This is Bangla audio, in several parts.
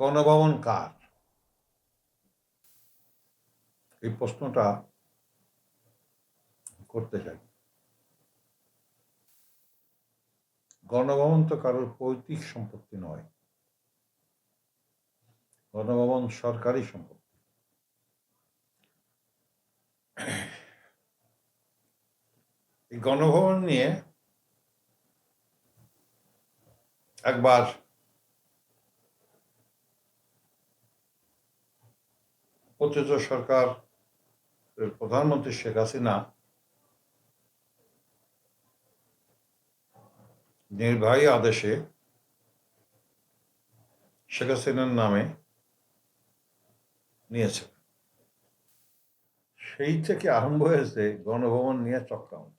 গণভবন কার? এই প্রশ্নটা করতে চাই। গণভবন তো কারোর পৈতৃক সম্পত্তি নয়, গণভবন সরকারি সম্পত্তি। এই গণভবন নিয়ে একবার পতিত সরকার প্রধানমন্ত্রী শেখ হাসিনা নির্বাহী আদেশে শেখ হাসিনার নামে নিয়েছে। সেই থেকে আরম্ভ হয়েছে গণভবন নিয়ে চক্রান্ত।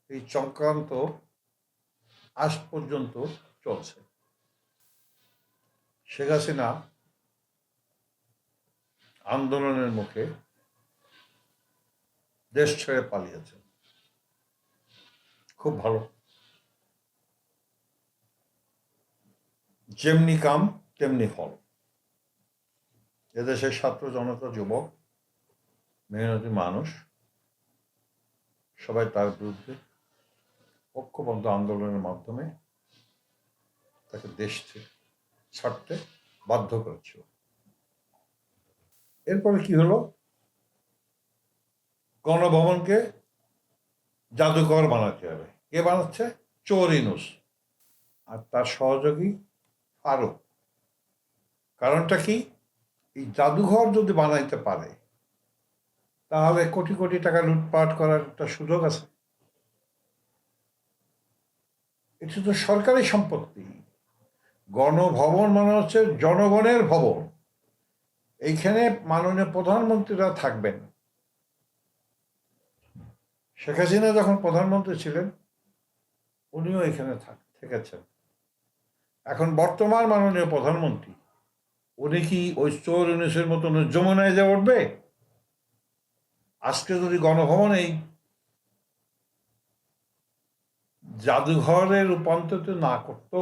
এই চক্রান্ত আজ পর্যন্ত চলছে। শেখ হাসিনা আন্দোলনের মুখে দেশ ছেড়ে পালিয়েছে। খুব ভালো, যেমনি কাম তেমনি ফল। এদেশের ছাত্র জনতা, যুবক, মেহনতি মানুষ সবাই তার বিরুদ্ধে ঐক্যবদ্ধ আন্দোলনের মাধ্যমে তাকে দেশ ছাড়তে বাধ্য করেছিল। এরপরে কি হলো? গণভবনকে জাদুঘর বানাতে হবে। কে বানাচ্ছে? চোর ইউনূস আর তার সহযোগী ফারুক। কারণটা কি? এই জাদুঘর যদি বানাইতে পারে তাহলে কোটি কোটি টাকা লুটপাট করার একটা সুযোগ আছে। এটা তো সরকারি সম্পত্তি। গণভবন মানে হচ্ছে জনগণের ভবন। এইখানে মাননীয় প্রধানমন্ত্রীরা থাকবেন। শেখ হাসিনা যখন প্রধানমন্ত্রী ছিলেন উনিও এখানে থেকেছেন। এখন বর্তমান মাননীয় প্রধানমন্ত্রী উনি কি ওই চোর ইউনূসের মতন যমুনায় যে উঠবে? আজকে যদি গণভবন এই জাদুঘরে রূপান্তরিত না করত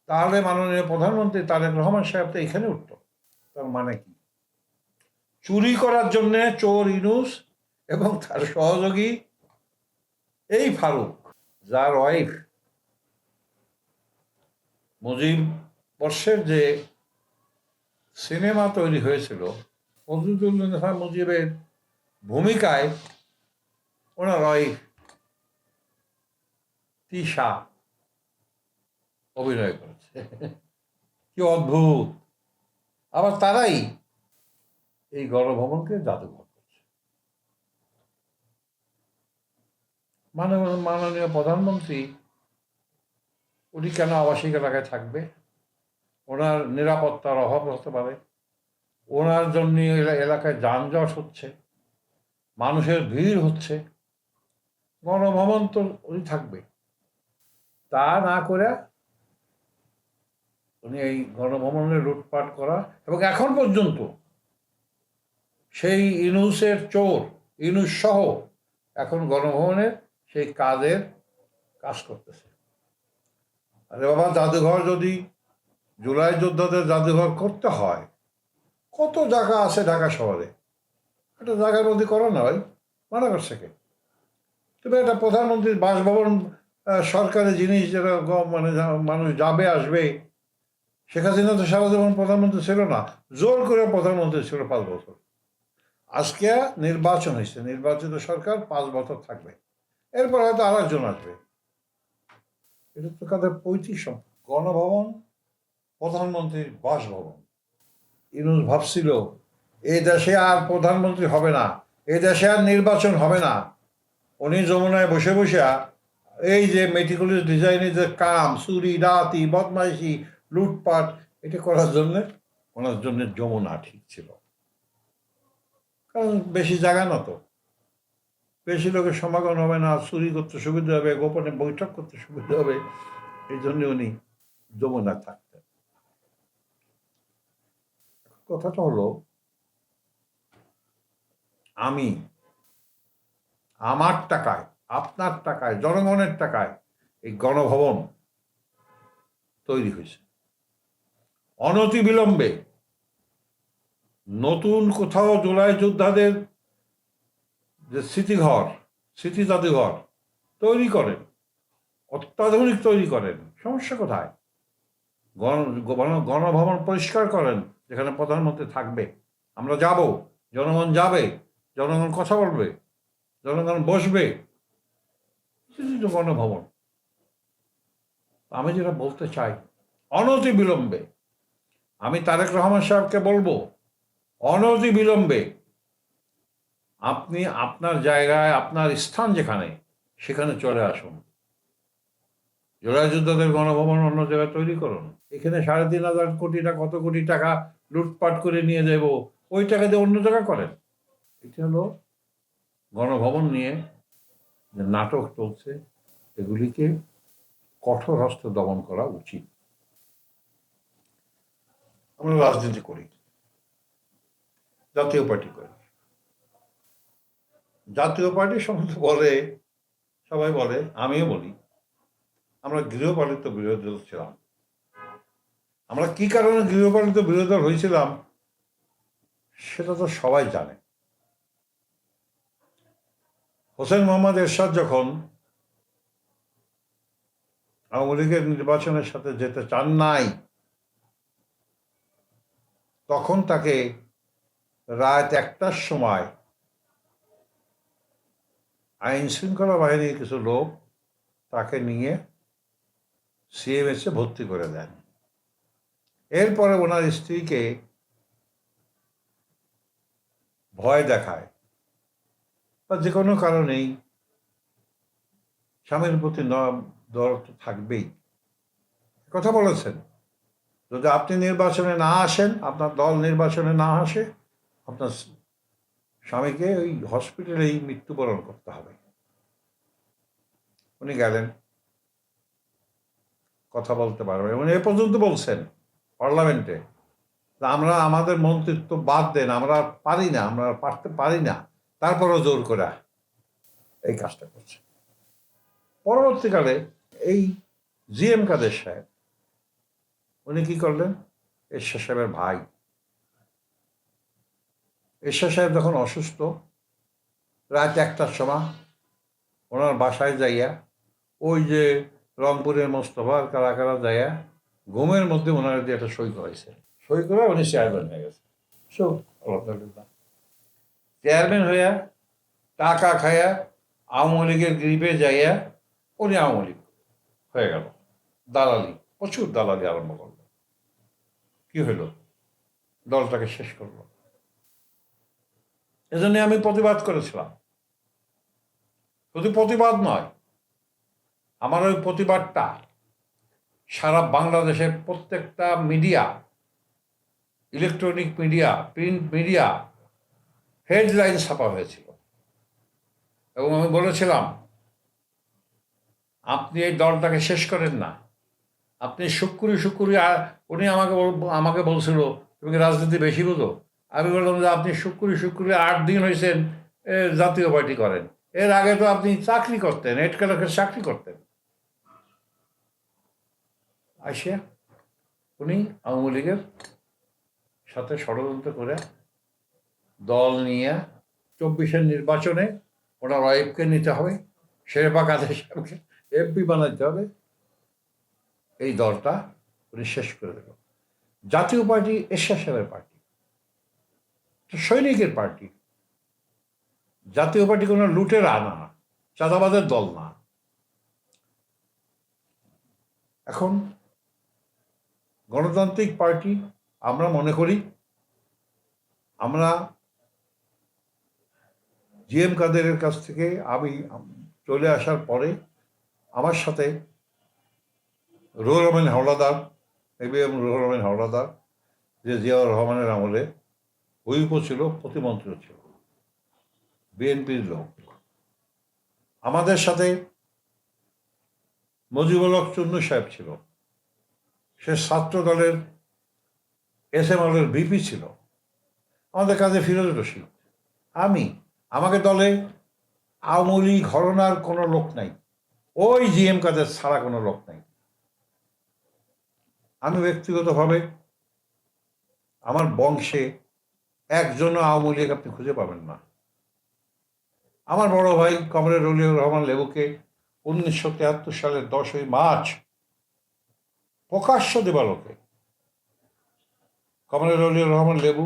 তাহলে মাননীয় প্রধানমন্ত্রী তারেক রহমান সাহেব তো এখানে উঠত। তার মানে কি? চুরি করার জন্য চোর ইউনূস এবং তার সহযোগী এই ফারুক, যার ওয়াইফ মুজিব বর্ষের যে সিনেমা তৈরি হয়েছিল ফজলুদ্দীন মুজিবের ভূমিকায় ওনার ওয়াইফ তিশা অভিনয় করেছে। কি অদ্ভুত! আবার তারাই এই গণভবনকে জাদুঘর করছে। মাননীয় প্রধানমন্ত্রী উনি কেন আবাসিক এলাকায় থাকবে? ওনার নিরাপত্তার অভাব হতে পারে, ওনার জন্য এলাকায় যানজট হচ্ছে, মানুষের ভিড় হচ্ছে, গণভবন তো উনি থাকবে। তা না করে উনি এই গণভবনে লুটপাট করা এবং এখন পর্যন্ত সেই ইউনূসের চোর ইউনূস সহ এখন গণভবনের সেই কাজ করতেছে। আরে বাবা, জাদুঘর যদি জুলাই যোদ্ধাদের জাদুঘর করতে হয়, কত জায়গা আছে ঢাকা শহরে, একটা জায়গার মধ্যে করো না ভাই, মানা করছে কে? তবে একটা প্রধানমন্ত্রীর বাসভবন সরকারি জিনিস, যেটা মানে মানুষ যাবে আসবে। শেখ হাসিনা তো সারা জীবন প্রধানমন্ত্রী ছিল না, জোর করে প্রধানমন্ত্রী ছিল 5 বছর। আজকে নির্বাচন হয়েছে, নির্বাচিত সরকার 5 বছর থাকবে, এরপর হয়তো আর একজন আসবে। এটা তো তাদের পৈতৃক সম্পদ। গণভবন প্রধানমন্ত্রীর বাসভবন। ইউনূস ভাবছিল এই দেশে আর প্রধানমন্ত্রী হবে না, এই দেশে আর নির্বাচন হবে না। উনি যমুনায় বসে বসে এই যে মেটিকুলাস ডিজাইনের যে কাম, চুরি, ডাকাতি, বদমাইশি, লুটপাট, এটা করার জন্যে ওনার জন্য যমুনা ঠিক ছিল। কারণ বেশি জায়গা না তো, বেশি লোকের সমাগম হবে না, চুরি করতে সুবিধা হবে, গোপনে বৈঠক করতে সুবিধা হবে, এই জন্য উনি যমুনায় থাকতেন। কথাটা হলো, আমি আমার টাকায়, আপনার টাকায়, জনগণের টাকায় এই গণভবন তৈরি হয়েছে। অনতিবিলম্বে নতুন কোথাও জুলাই যোদ্ধাদের যে স্মৃতিঘর, স্মৃতি জাদুঘর তৈরি করেন, অত্যাধুনিক তৈরি করেন। সমস্যা কোথায়? গণভবন পরিষ্কার করেন, যেখানে প্রধানমন্ত্রী থাকবে। আমরা যাব, জনগণ যাবে, জনগণ কথা বলবে, জনগণ বসবে। গণভবন। আমি যেটা বলতে চাই, অনতিবিলম্বে, আমি তারেক রহমান সাহেবকে বলবো, অনতিবিলম্বে আপনি আপনার জায়গায়, আপনার স্থান যেখানে, সেখানে চলে আসুন। জুলাই যোদ্ধাদের গণভবন অন্য জায়গায় তৈরি করুন। এখানে ৩,৫০০ কোটি টাকা, কত কোটি টাকা লুটপাট করে নিয়ে যাব, ওই টাকা দিয়ে অন্য জায়গা করেন। এটা হলো গণভবন নিয়ে যে নাটক চলছে, এগুলিকে কঠোর হস্তে দমন করা উচিত। আমরা রাজনীতি করি, জাতীয় পার্টি করি। জাতীয় পার্টি সম্বন্ধে বলে, সবাই বলে, আমিও বলি, আমরা গৃহপালিত বিরোধী দল ছিলাম। আমরা কি কারণে গৃহপালিত বিরোধী দল হয়েছিলাম সেটা তো সবাই জানে। হোসেন মোহাম্মদ এরশাদ যখন আওয়ামী লীগের নির্বাচনের সাথে যেতে চান নাই, তখন তাকে রাত ১টার সময় আইন শৃঙ্খলা বাহিনীর কিছু লোক তাকে নিয়ে সিএমএসে ভর্তি করে দেন। এরপরে ওনার স্ত্রীকে ভয় দেখায় বা যে কোনো কারণেই স্বামীর প্রতি দরদ থাকবেই, কথা বলেছেন, যদি আপনি নির্বাচনে না আসেন, আপনার দল নির্বাচনে না আসে, আপনার স্বামীকে ওই হসপিটালেই মৃত্যুবরণ করতে হবে। উনি গেলেন, কথা বলতে পারবেন। উনি এ পর্যন্ত বলছেন পার্লামেন্টে, আমরা আমাদের মন্ত্রিত্ব বাদ দেন, আমরা পারি না, আমরা পারতে পারি না, তারপরও জোর করে এই কাজটা করছে। পরবর্তীকালে এই জিএম কাদের সাহেব, উনি কি করলেন, এরশাদ সাহেবের ভাই, এরশাদ সাহেব যখন অসুস্থ, রাত ১টার সময় ওনার বাসায় যাইয়া, ওই যে রংপুরের মোস্তফা কারা কারা যাইয়া ঘুমের মধ্যে ওনার দিয়ে একটা সই করাইছে। সই করে উনি চেয়ারম্যান হয়ে গেছে। চেয়ারম্যান হইয়া টাকা খাইয়া আওয়ামী লীগের গ্রিপে যাইয়া উনি আওয়ামী লীগ হয়ে গেল। দালালি, প্রচুর দালালি আরম্ভ করলো। কি হইল? দলটাকে শেষ করলো। এজন্য আমি প্রতিবাদ করেছিলাম। শুধু প্রতিবাদ নয়, আমার ওই প্রতিবাদটা সারা বাংলাদেশের প্রত্যেকটা media, electronic media, print media headline ছাপা হয়েছিল। এবং আমি বলেছিলাম, আপনি এই দলটাকে শেষ করেন না, আপনি শুক্কুরি উনি আমাকে বলছিল, তুমি কি রাজনীতি বেশি বুঝো? আমি বললাম যে আপনি শুক্কুরি ৮ দিন হয়েছেন জাতীয় পার্টি করেন, এর আগে তো আপনি চাকরি করতেন, হেড ক্লার্কের চাকরি করতেন। আসিয়া উনি আওয়ামী লীগের সাথে ষড়যন্ত্র করে দল নিয়ে ২৪-এর নির্বাচনে ওনার ওয়াইফকে নিতে হবে, শেরেফা কাদের সাহেবকে এমপি বানাইতে হবে, এই দলটা উনি শেষ করে দিল। জাতীয় পার্টি এরশাদ সাহেবের পার্টি, সৈনিকের পার্টি। জাতীয় পার্টি কোনো লুটের আনা, চাঁদাবাদের দল না। এখন গণতান্ত্রিক পার্টি আমরা মনে করি, আমরা জিএম কাদেরের কাছ থেকে আমি চলে আসার পরে আমার সাথে রুহুল রহমান হাওলাদার, এবিএম রুহুল রহমান হাওলাদার, যে জিয়াউর রহমানের আমলে হুইপ ছিল, প্রতিমন্ত্রী ছিল, বিএনপির লোক। আমাদের সাথে মুজিবুল হক চুন্নু সাহেব ছিল, সে ছাত্র দলের এসএমএলের ভিপি ছিল। আমাদের কাছে ফিরোজ রশিদ, আমাকে দলে আওয়ামী লীগ ঘরানার কোনো লোক নাই, ওই জিএম কাদের ছাড়া কোনো লোক নাই। আমি ব্যক্তিগতভাবে আমার বংশে একজনও আওয়ামী লীগ আপনি খুঁজে পাবেন না। আমার বড় ভাই কমরেড রলিউর রহমান লেবুকে 1973 সালের 10ই মার্চ প্রকাশ্য দিবালোকে কমরেড রলিউর রহমান লেবু,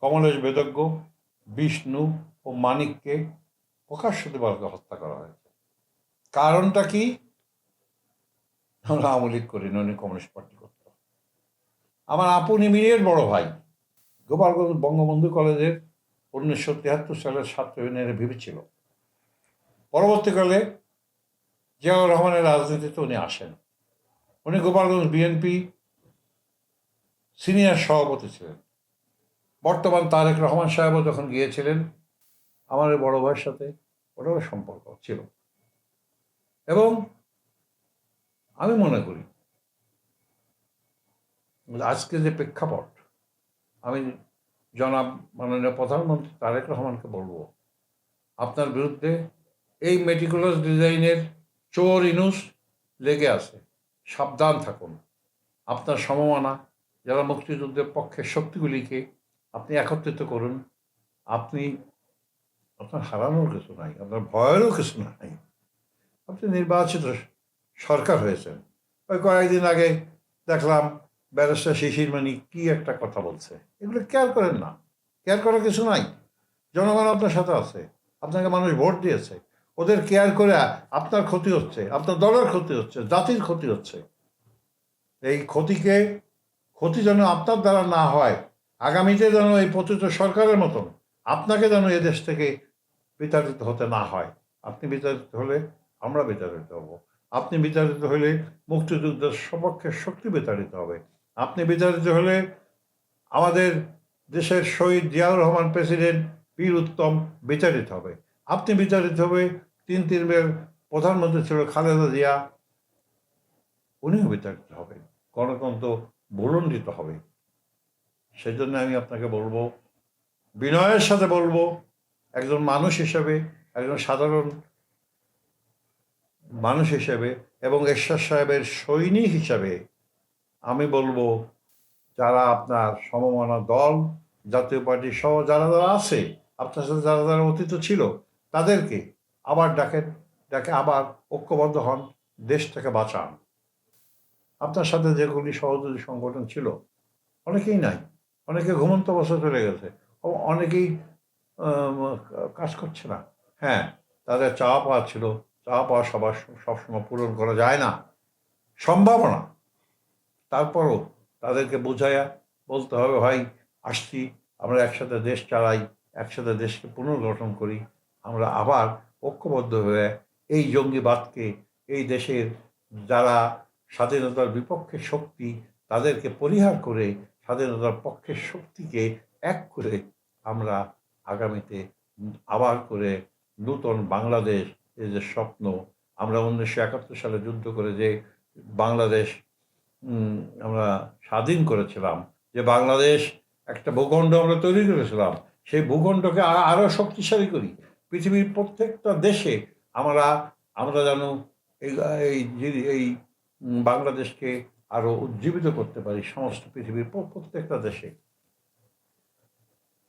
কমলেশ বেদজ্ঞ, বিষ্ণু ও মানিককে প্রকাশ্য দিবালোকে হত্যা করা হয়েছে। কারণটা কি? আমরা আওয়ামী লীগ করি না, উনি কমিউনিস্ট পার্টি করত। আমার আপন ইমিডিয়েট বড় ভাই গোপালগঞ্জ বঙ্গবন্ধু কলেজের 1973 সালের ছাত্র ইউনিয়নের ভিপি ছিল। পরবর্তীকালে জিয়াউর রহমানের রাজনীতিতে উনি আসেন। উনি গোপালগঞ্জ বিএনপি সিনিয়র সভাপতি ছিলেন। বর্তমান তারেক রহমান সাহেবও যখন গিয়েছিলেন, আমার বড় ভাইয়ের সাথে ওটারও সম্পর্ক ছিল। এবং আমি মনে করি আজকে যে প্রেক্ষাপট, আমি জনাব মাননীয় প্রধানমন্ত্রী তারেক রহমানকে বলবো, আপনার বিরুদ্ধে এই মেটিকুলাস ডিজাইনের চোর ইনুস লেগে আছে, সাবধান থাকুন। আপনার সমমানা যারা মুক্তিযুদ্ধের পক্ষের শক্তিগুলিকে আপনি একত্রিত করুন। আপনার হারানোর কিছু নাই, আপনার ভয়েরও কিছু নাই। আপনি নির্বাচিত সরকার হয়েছেন। ওই কয়েকদিন আগে দেখলাম ব্যারিস্টার শিশির মানি কি একটা কথা বলছে, এগুলো কেয়ার করেন না। কেয়ার করার কিছু নাই। জনগণ আপনার সাথে আছে, আপনাকে মানুষ ভোট দিয়েছে। ওদের কেয়ার করে আপনার ক্ষতি হচ্ছে, আপনার দলের ক্ষতি হচ্ছে, জাতির ক্ষতি হচ্ছে। এই ক্ষতি যেন আপনার দ্বারা না হয়, আগামীতে যেন এই পতিত সরকারের মতন আপনাকে যেন এদেশ থেকে বিতাড়িত হতে না হয়। আপনি বিতাড়িত হলে আমরা বিতাড়িত হব। আপনি বিতাড়িত হলে মুক্তিযুদ্ধের সপক্ষে শক্তি বিতাড়িত হবে। আপনি বিতাড়িত হলে আমাদের দেশের শহীদ জিয়াউর রহমান প্রেসিডেন্ট বীর উত্তম বিতাড়িত হবে। আপনি বিতাড়িত হবে, তিনবার প্রধানমন্ত্রী ছিল খালেদা জিয়া, উনিও বিতাড়িত হবেন। গণতন্ত্র ভুলণ্ডিত হবে। সেজন্য আমি আপনাকে বলবো, বিনয়ের সাথে বলবো, একজন মানুষ হিসেবে, একজন সাধারণ মানুষ হিসেবে এবং এরশাদ সাহেবের সৈনিক হিসাবে আমি বলবো, যারা আপনার সমমনা দল, জাতীয় পার্টি সহ যারা যারা আছে, আপনার সাথে যারা যারা অতীত ছিল, তাদেরকে আবার ডাকে আবার ঐক্যবদ্ধ হন, দেশটাকে বাঁচান। আপনার সাথে যেগুলি সহযোগী সংগঠন ছিল, অনেকেই নাই, অনেকে ঘুমন্ত অবস্থা চলে গেছে, অনেকেই কাজ করছে না। হ্যাঁ, তাদের চাওয়া পাওয়া ছিল, চাওয়া পাওয়া সবসময় পূরণ করা যায় না, সম্ভাবনা। তারপরও তাদেরকে বোঝায়া বলতে হবে, ভাই আসছি, আমরা একসাথে দেশ চালাই, একসাথে দেশকে পুনর্গঠন করি। আমরা আবার ঐক্যবদ্ধ হয়ে এই জঙ্গিবাদকে, এই দেশের যারা স্বাধীনতার বিপক্ষে শক্তি, তাদেরকে পরিহার করে স্বাধীনতার পক্ষের শক্তিকে এক করে আমরা আগামীতে আবার করে নূতন বাংলাদেশ, এই যে স্বপ্ন, আমরা 1971 সালে যুদ্ধ করে যে বাংলাদেশ আমরা স্বাধীন করেছিলাম, যে বাংলাদেশ একটা ভূখণ্ড আমরা তৈরি করেছিলাম, সেই ভূখণ্ডকে আরও শক্তিশালী করি। পৃথিবীর প্রত্যেকটা দেশে আমরা যেন এই বাংলাদেশকে আরো উজ্জীবিত করতে পারি, সমস্ত পৃথিবীর প্রত্যেকটা দেশে।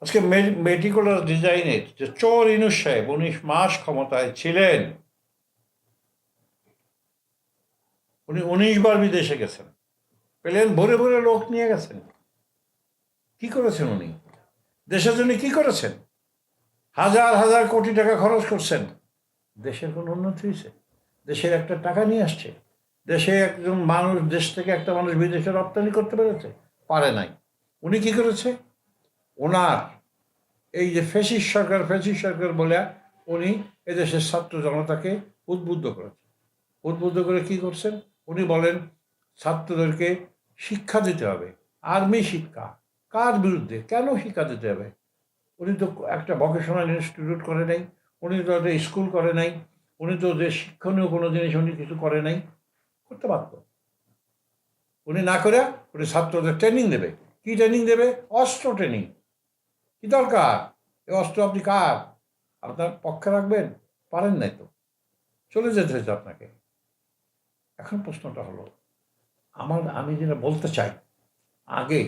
আজকে মেটিকুলাস ডিজাইনের যে চোর ইউনূস সাহেব 19 মাস ক্ষমতায় ছিলেন, উনি 19 বার বিদেশে গেছেন, প্লেন ভরে ভরে লোক নিয়ে গেছেন। কি করেছেন উনি? দেশের জন্য কি করেছেন? হাজার হাজার কোটি টাকা খরচ করছেন। দেশের কোনো উন্নতি হয়েছে? দেশের একটা টাকা নিয়ে আসছে? দেশে একজন মানুষ, দেশ থেকে একটা মানুষ বিদেশে রপ্তানি করতে পেরেছে? পারে নাই। উনি কি করেছে? ওনার এই যে ফ্যাসিস্ট সরকার বলে উনি এদেশের ছাত্র জনতাকে উদ্বুদ্ধ করেছেন। উদ্বুদ্ধ করে কি করছেন? উনি বলেন ছাত্রদেরকে শিক্ষা দিতে হবে, আর্মি শিক্ষা। কার বিরুদ্ধে? কেন শিক্ষা দিতে হবে? উনি তো একটা ভোকেশনাল ইনস্টিটিউট করে নাই, উনি তো একটা স্কুল করে নাই, উনি তো যে শিক্ষণীয় কোনো জিনিস উনি কিছু করে নাই। করতে পারত। উনি না করে উনি ছাত্রদের ট্রেনিং দেবে। কি ট্রেনিং দেবে? অস্ত্র ট্রেনিং। কি দরকার? এই অস্ত্র আপনি কার আপনার পক্ষে রাখবেন? পারেন নাই তো, চলে যেতে হয়েছে আপনাকে। এখন প্রশ্নটা হলো, আমি যেটা বলতে চাই, আগে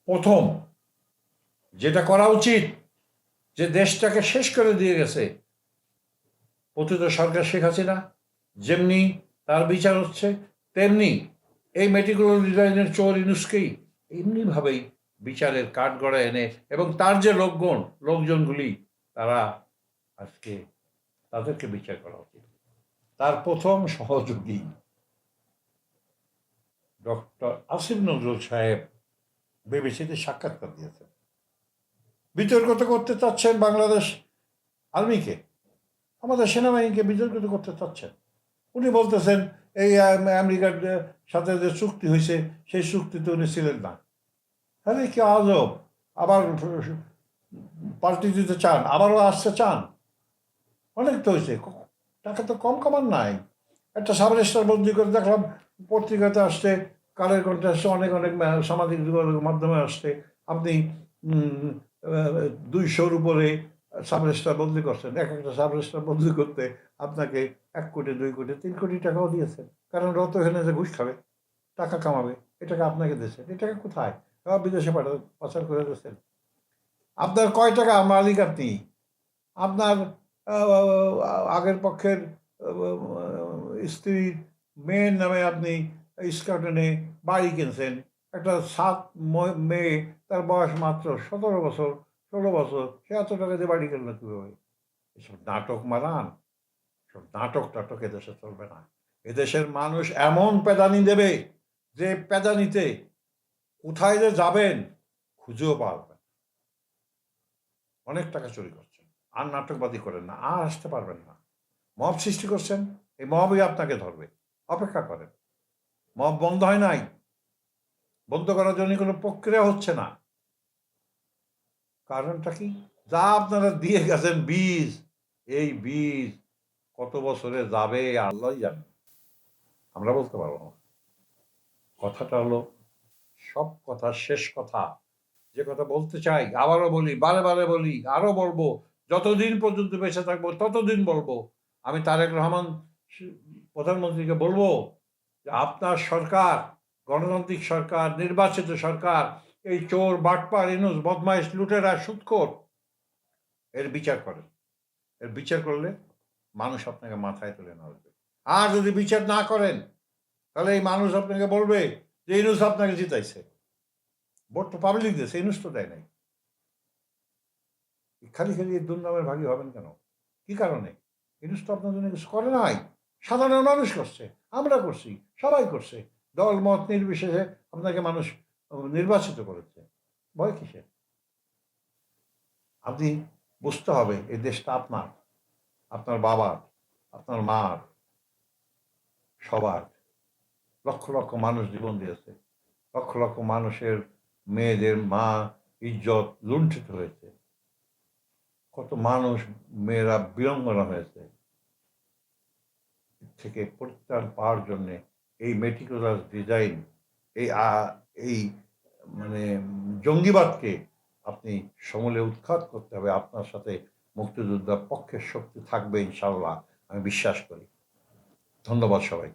প্রথম যেটা করা উচিত, যে দেশটাকে শেষ করে দিয়ে গেছে পতিত সরকার শেখ হাসিনা, যেমনি তার বিচার হচ্ছে, তেমনি এই মেটিকুলার ডিজাইনের চোর ইউনূসকেই এমনিভাবেই বিচারের কাঠগড়ায় এনে, এবং তার যে লোকজনগুলি, তারা আজকে তাদেরকে বিচার করা উচিত। তার প্রথম সহযোগী ডক্টর আসিফ নজরুল সাহেব বিবিসিতে সাক্ষাৎকার দিয়েছেন, বিতর্কিত করতে চাচ্ছেন বাংলাদেশ আর্মিকে, আমাদের সেনাবাহিনীকে বিতর্কিত করতে চাচ্ছেন। উনি বলতেছেন এই আমেরিকার সাথে যে চুক্তি হয়েছে সেই চুক্তিতে উনি ছিলেন না। আরে কি আজব! আবার পাল্টি দিতে চান, আবারও আসতে চান। অনেক তো হয়েছে, টাকা তো কম কামান নাই। একটা সাব রেজিস্টার বদলি করে দেখলাম পত্রিকাতে আসছে, কালের কণ্ঠে আসছে, অনেক অনেক সামাজিক যোগাযোগের মাধ্যমে আসছে, আপনি 200-র উপরে সাব রেজিস্টার বদলি করছেন। এক একটা সাব রেজিস্টার বদলি করতে আপনাকে 1 কোটি, 2 কোটি, 3 কোটি টাকাও দিয়েছেন। কারণ রত এখানে যে ঘুষ খাবে, টাকা কামাবে, এ টাকা আপনাকে দিয়েছেন। এ টাকা কোথায়? বিদেশে পাচার করে দিয়েছেন। আপনার কয় টাকা মালিক আপনি? আপনার আগের পক্ষের স্ত্রীর মেয়ের নামে আপনি স্কটনে বাড়ি কিনছেন। একটা মেয়ে, তার বয়স মাত্র 17 বছর, 16 বছর, সে এত টাকা দিয়ে বাড়ি কিনলো কীভাবে? এসব নাটক মারান, সব নাটক টাটক এদেশে চলবে না। এদেশের মানুষ এমন পেদানি দেবে যে পেদানিতে কোথায় যে যাবেন খুঁজেও পারবেন। অনেক টাকা চুরি করছেন, আর নাটকবাদী করেন না, আর আসতে পারবেন না। মব সৃষ্টি করছেন, এই মবই আপনাকে ধরবে। অপেক্ষা করেন, মব বন্ধ হয় নাই, বন্ধ করার জন্য কোনো প্রক্রিয়া হচ্ছে না। কারণটা কি? যা আপনারা দিয়ে গেছেন বীজ, এই বীজ কত বছরে যাবে আল্লাহই জানে, আমরা বলতে পারবো না। কথাটা হলো, সব কথা শেষ কথা, যে কথা বলতে চাই আবারও বলি, বারে বারে বলি, আরো বলবো, যতদিন পর্যন্ত বেঁচে থাকবো ততদিন বলবো। আমি তারেক রহমান প্রধানমন্ত্রীকে বলবো যে আপনার সরকার, গণতান্ত্রিক সরকার, নির্বাচিত সরকার, এই চোর, বাটপার, ইনুস, বদমাইশ, লুটেরা, সুদখোর, এর বিচার করেন। এর বিচার করলে মানুষ আপনাকে মাথায় তুলে নাড়বে। আর যদি বিচার না করেন, তাহলে এই মানুষ আপনাকে বলবে যে ইনুস আপনাকে জিতাইছে। ভোট তো পাবলিক দিয়েছে, ইনুস তো দেয় নাই। খালি খালি এই দুর্নামের ভাগী হবেন কেন? কি কারণে? ইনুস তো আপনার জন্য কিছু করে নাই, সাধারণ মানুষ করছে, আমরা করছি, সবাই করছে, দল মত নির্বিশেষে আপনাকে মানুষ নির্বাচিত করেছে। ভয় কিসের? আপনি বুঝতে হবে এই দেশটা আপনার, আপনার বাবার, আপনার মার, সবার। লক্ষ লক্ষ মানুষ জীবন দিয়েছে, লক্ষ লক্ষ মানুষের মেয়েদের মা ইজ্জত লুণ্ঠিত হয়েছে, কত মানুষ, মেয়েরা বিড়ঙ্গনা হয়েছে। থেকে পরিত্রাণ পাওয়ার জন্যে এই মেটিকুলাস ডিজাইন, এই এই মানে জঙ্গিবাদকে আপনি সমূলে উৎখাত করতে হবে। আপনার সাথে মুক্তিযোদ্ধার পক্ষের শক্তি থাকবে ইনশাআল্লাহ, আমি বিশ্বাস করি। ধন্যবাদ সবাই।